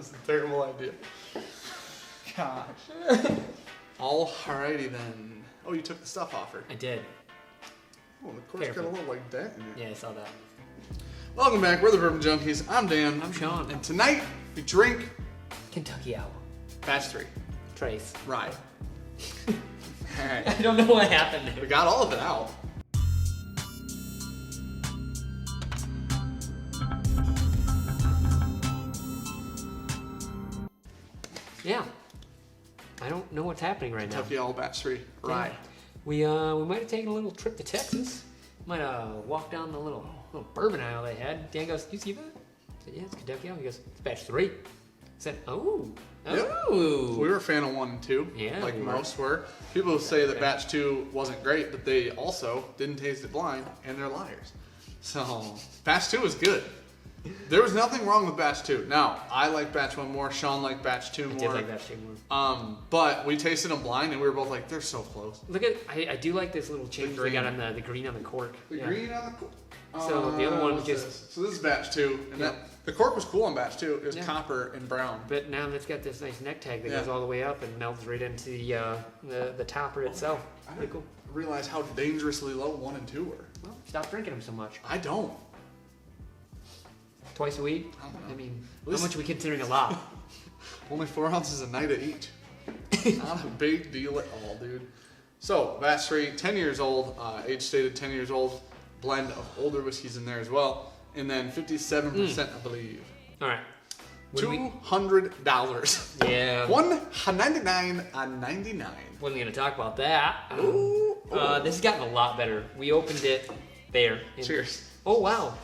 was a terrible idea. Gosh. Alrighty then. Oh, you took the stuff off her. I did. Oh, the cork's got a little like dent in it. Yeah, I saw that. Welcome back. We're the Bourbon Junkies. I'm Dan. I'm Sean. And tonight we drink Kentucky Owl. Batch 3. Trace. Rye. Alright. I don't know what happened there. We got all of it out. Yeah. I don't know what's happening right now. Kentucky Owl Batch 3. Rye. Yeah. We might have taken a little trip to Texas. Might walk down the little bourbon aisle they had. Dan goes, "You see that?" I said, "Yeah, it's Kentucky Owl." He goes, "It's Batch 3." I said, "Oh. Oh." We were a fan of 1 and 2. Yeah, like we most were. People say that Batch 2 wasn't great, but they also didn't taste it blind, and they're liars. So, Batch 2 was good. There was nothing wrong with Batch 2. Now, I like Batch 1 more. Sean liked Batch 2 more. I did like Batch 2 more. But we tasted them blind, and we were both like, they're so close. Look at, I do like this little change they got on the green on the cork. The green on the cork? So the other one was just... So this is Batch 2. And the cork was cool on Batch 2. It was copper and brown. But now it's got this nice neck tag that goes all the way up and melts right into the topper itself. I Pretty didn't cool. realize how dangerously low 1 and 2 were. Well, stop drinking them so much. I don't. Twice a week? I don't know. I mean, how much are we considering a lot? Only 4 ounces a night of each. Not a big deal at all, dude. So, Batch 3, 10 years old, age stated 10 years old, blend of older whiskeys in there as well, and then 57%, I believe. All right. $200. Yeah. $199.99. Wasn't going to talk about that. Ooh. This has gotten a lot better. We opened it there. Cheers. Oh, wow.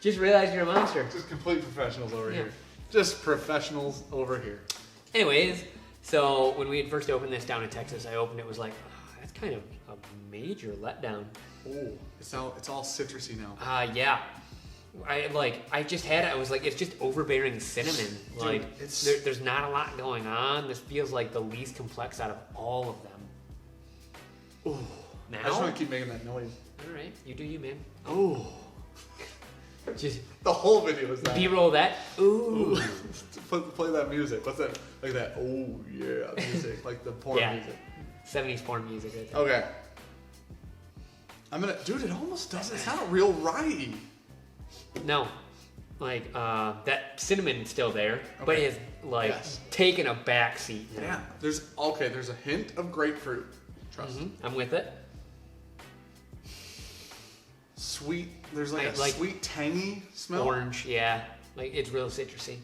Just realized you're a monster. Just complete professionals over here. Just professionals over here. Anyways, so when we had first opened this down in Texas, I opened it, was like, that's kind of a major letdown. Ooh, it's all citrusy now. Yeah. I just had it. I was like, it's just overbearing cinnamon. Dude, like, there's not a lot going on. This feels like the least complex out of all of them. Ooh. Now? I just want to keep making that noise. All right, you do you, man. Ooh. Just the whole video is that. B-roll that. Ooh. Play that music. What's that? Like that. Oh yeah, music. Like the porn music. 70s porn music right there. Okay. Dude, it almost doesn't sound real rye. No, like that cinnamon's still there, but it has taken a back seat now. Yeah. There's a hint of grapefruit. Trust me. I'm with it. Sweet. There's like a sweet tangy smell. Orange, yeah. Like it's real citrusy.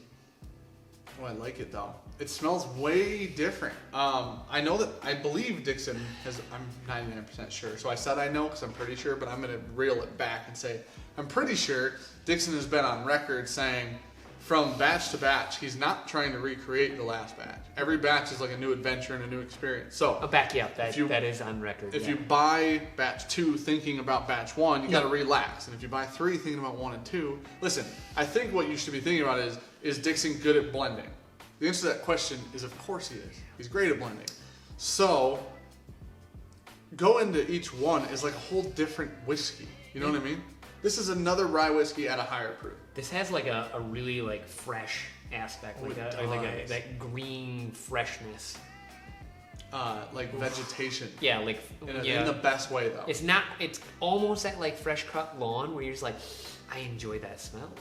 Oh, I like it though. It smells way different. I believe Dixon has, I'm 99% sure. So I said I know because I'm pretty sure, but I'm going to reel it back and say, I'm pretty sure Dixon has been on record saying from batch to batch, he's not trying to recreate the last batch. Every batch is like a new adventure and a new experience. So I'll back you up. That is on record. If you buy batch 2 thinking about batch 1, you got to relax. And if you buy 3 thinking about 1 and 2, listen, I think what you should be thinking about is Dixon good at blending? The answer to that question is of course he is. He's great at blending. So go into each one as like a whole different whiskey. You know what I mean? This is another rye whiskey at a higher proof. This has like a really like fresh aspect, that green freshness. Like vegetation. Yeah, like in the best way though. It's not. It's almost that like fresh cut lawn where you're just like, I enjoy that smell.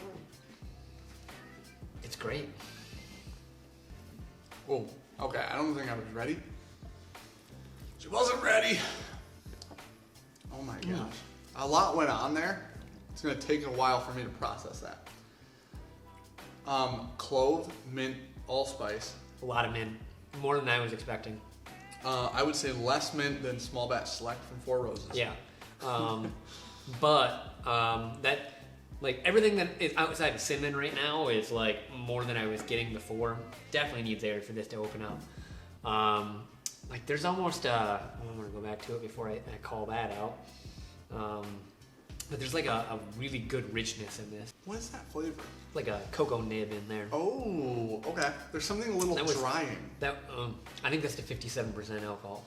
It's great. Oh, okay. I don't think I was ready. She wasn't ready. Oh my gosh. A lot went on there. It's going to take a while for me to process that. Clove, mint, allspice. A lot of mint. More than I was expecting. I would say less mint than small batch select from Four Roses. Yeah. But that, like everything that is outside of cinnamon right now is like more than I was getting before. Definitely needs air for this to open up. Like there's almost I'm gonna go back to it before I call that out. But there's like a really good richness in this. What is that flavor? Like a cocoa nib in there. Oh, okay. There's something a little drying. I think that's the 57% alcohol.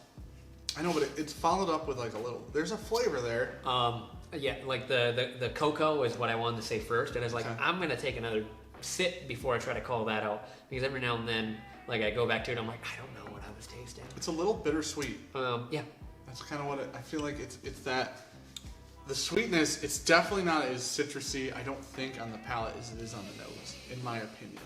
I know, but it's followed up with like a little. There's a flavor there. Yeah, like the cocoa is what I wanted to say first, and I was like, I'm gonna take another sit before I try to call that out, because every now and then, like I go back to it, I'm like, I don't know what I was tasting. It's a little bittersweet. Yeah. That's kind of what I feel like. It's that the sweetness. It's definitely not as citrusy, I don't think, on the palate as it is on the nose, in my opinion.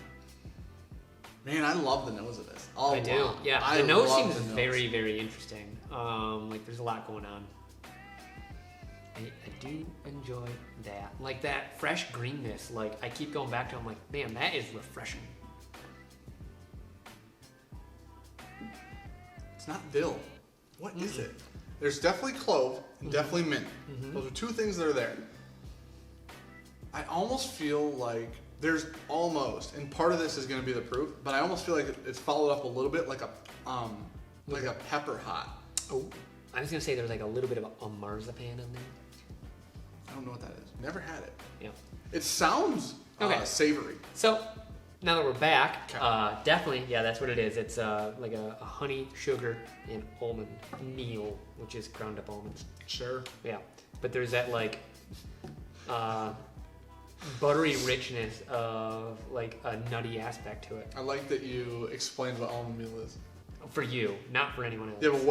Man, I love the nose of this. I do. Yeah, the nose seems very, very interesting. Like there's a lot going on. I do enjoy that. Like that fresh greenness. Like I keep going back to. I'm like, man, that is refreshing. It's not dill. What is it? There's definitely clove and definitely mint. Those are two things that are there. I almost feel like there's almost, and part of this is going to be the proof, but I almost feel like it's followed up a little bit like a pepper hot. Oh, I was going to say there's like a little bit of a marzipan in there. I don't know what that is. Never had it. Yeah. It sounds savory. So now that we're back, definitely, yeah, that's what it is. It's like a honey, sugar, and almond meal, which is ground up almonds. Sure. Yeah, but there's that like buttery richness of like a nutty aspect to it. I like that you explained what almond meal is. For you, not for anyone else. Yeah, but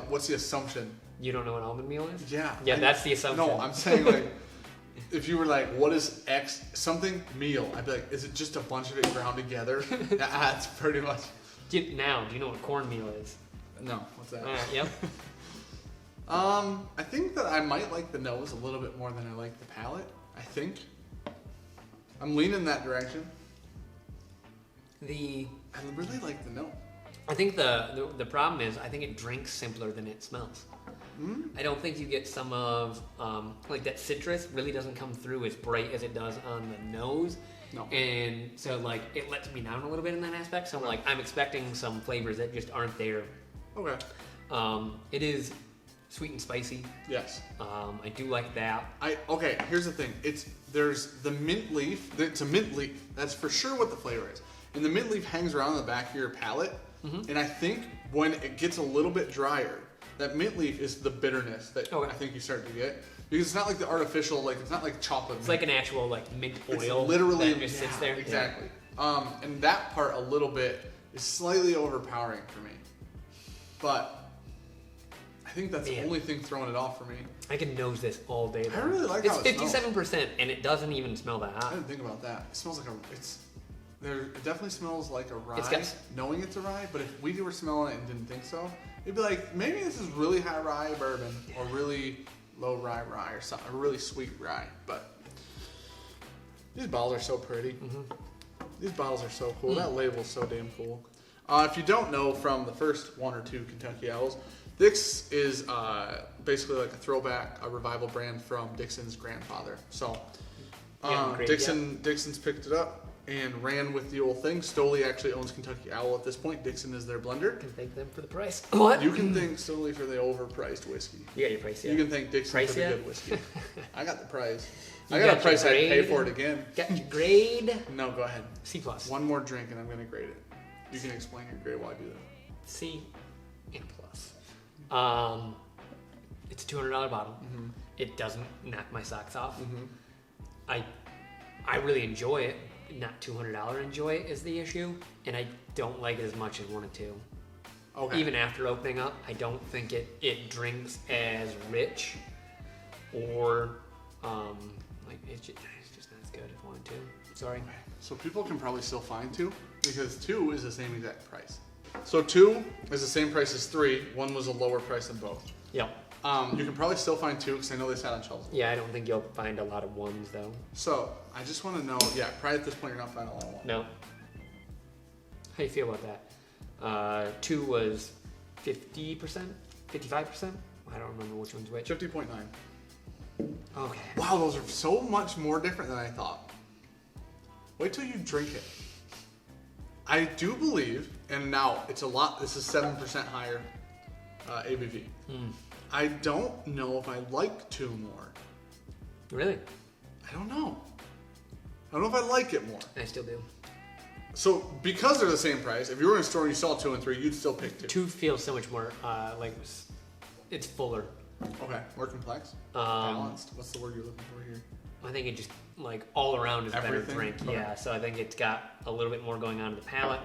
what's the assumption? You don't know what almond meal is? Yeah. Yeah, that's the assumption. No, I'm saying like, if you were like, what is X something meal? I'd be like, is it just a bunch of it ground together? That's pretty much. Do you know what cornmeal is? No, what's that? Yep. I think that I might like the nose a little bit more than I like the palate. I think. I'm leaning that direction. I really like the nose. I think the problem is I think it drinks simpler than it smells. I don't think you get some of like that citrus really doesn't come through as bright as it does on the nose. No. And so like it lets me down a little bit in that aspect. So I'm expecting some flavors that just aren't there. Okay. It is sweet and spicy. Yes. I do like that. Okay, here's the thing. There's the mint leaf. It's a mint leaf. That's for sure what the flavor is. And the mint leaf hangs around the back of your palate. And I think when it gets a little bit drier, that mint leaf is the bitterness that I think you start to get. Because it's not like the artificial, like it's not like chocolate. It's like an actual like mint oil. It's literally that just sits there. Exactly. Yeah. And that part a little bit is slightly overpowering for me. But I think that's the only thing throwing it off for me. I can nose this all day. I really like how it smells. It's 57% and it doesn't even smell that hot. I didn't think about that. It smells like it definitely smells like a rye, knowing it's a rye, but if we were smelling it and didn't think so, it'd be like, maybe this is really high rye bourbon or really low rye or something, a really sweet rye. But these bottles are so pretty. These bottles are so cool. That label's so damn cool. If you don't know from the first one or two Kentucky Owls, this is basically like a throwback, a revival brand from Dixon's grandfather. So Dixon's picked it up and ran with the old thing. Stoli actually owns Kentucky Owl at this point. Dixon is their blender. Can thank them for the price. What? You can thank Stoli for the overpriced whiskey. You got your price yet? You can thank Dixon for the good whiskey. I got the price. I got got a price I'd pay for it again. Got your grade? No, go ahead. C+. One more drink and I'm going to grade it. You can explain your grade while I do that. C and plus. It's a $200 bottle. It doesn't knock my socks off. I really enjoy it. Not $200 enjoy it is the issue, and I don't like it as much as 1 and 2. Okay. Even after opening up, I don't think it drinks as rich, or like it's just not as good as 1 and 2. Sorry. So people can probably still find 2 because 2 is the same exact price. So 2 is the same price as 3. 1 was a lower price than both. Yep. You can probably still find 2 because I know they sat on shelves. Yeah, I don't think you'll find a lot of 1s though. So I just want to know. Yeah, probably at this point you're not finding a lot of 1. No. How do you feel about that? 2 was 50%, 55%. I don't remember which one's which. 50.9. Okay. Wow, those are so much more different than I thought. Wait till you drink it. I do believe, and now it's a lot. This is 7% higher ABV. I don't know if I like 2 more. Really? I don't know. I don't know if I like it more. I still do. So because they're the same price, if you were in a store and you saw 2 and 3, you'd still pick 2. 2 feels so much more like it's fuller. Okay, more complex, balanced. What's the word you're looking for here? I think it just like all around is a better Everything? drink. Okay. Yeah, so I think it's got a little bit more going on to the palate.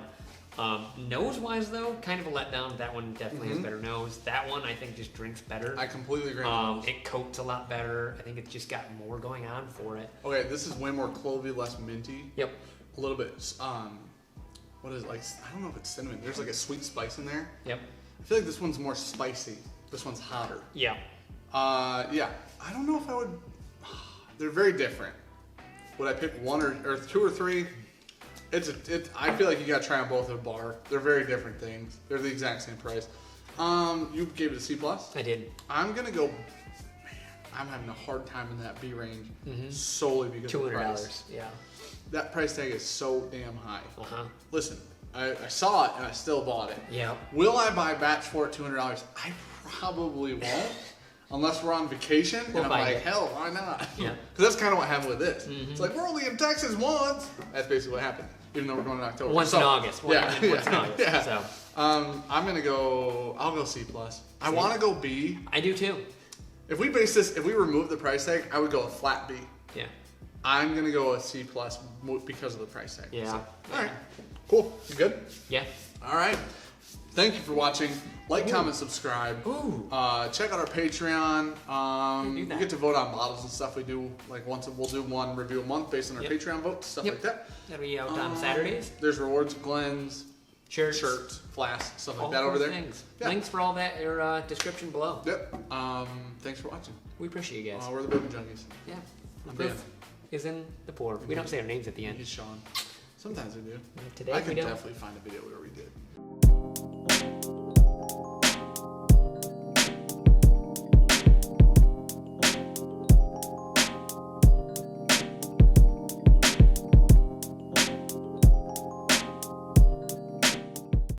Nose wise though, kind of a letdown. That one definitely has better nose. That one I think just drinks better. I completely agree. On those. It coats a lot better. I think it's just got more going on for it. Okay, this is way more clovey, less minty. Yep. A little bit. What is it, like? I don't know if it's cinnamon. There's like a sweet spice in there. Yep. I feel like this one's more spicy. This one's hotter. Yeah. Yeah. I don't know if I would. They're very different. Would I pick one or two or three? I feel like you gotta try them both at a bar. They're very different things. They're the exact same price. You gave it a C+. I did. I'm gonna go. Man, I'm having a hard time in that B range solely because of the price. $200. Yeah. That price tag is so damn high. Listen, I saw it and I still bought it. Yeah. Will I buy batch 4 at $200? I probably won't. Unless we're on vacation, and I'm like, hell, why not? Yeah. Because that's kind of what happened with this. It's like, we're only in Texas once. That's basically what happened, even though we're going in October. Once in August. Yeah. Once in August. Yeah. So. I'll go C+. I want to go B. I do too. If we remove the price tag, I would go a flat B. Yeah. I'm going to go a C+ because of the price tag. Yeah. So, all right. Cool. You good? Yeah. All right. Thank you for watching. Like, comment, subscribe. Ooh. Check out our Patreon. Do You that. get to vote on bottles and stuff. We do we'll do one review a month based on our Patreon votes, stuff like that. That'll be out on Saturdays. There's rewards, Glenn's, Shirts, flasks, stuff like all that over those there. things. Yeah. Links for all that are description below. Yep. Thanks for watching. We appreciate you guys. We're the Bourbon Junkies. Yeah. The I'm proof Dan. is in the pour. We don't say our names at the end. He's Sean. Sometimes we do. Today I we could don't. definitely find a video where we did.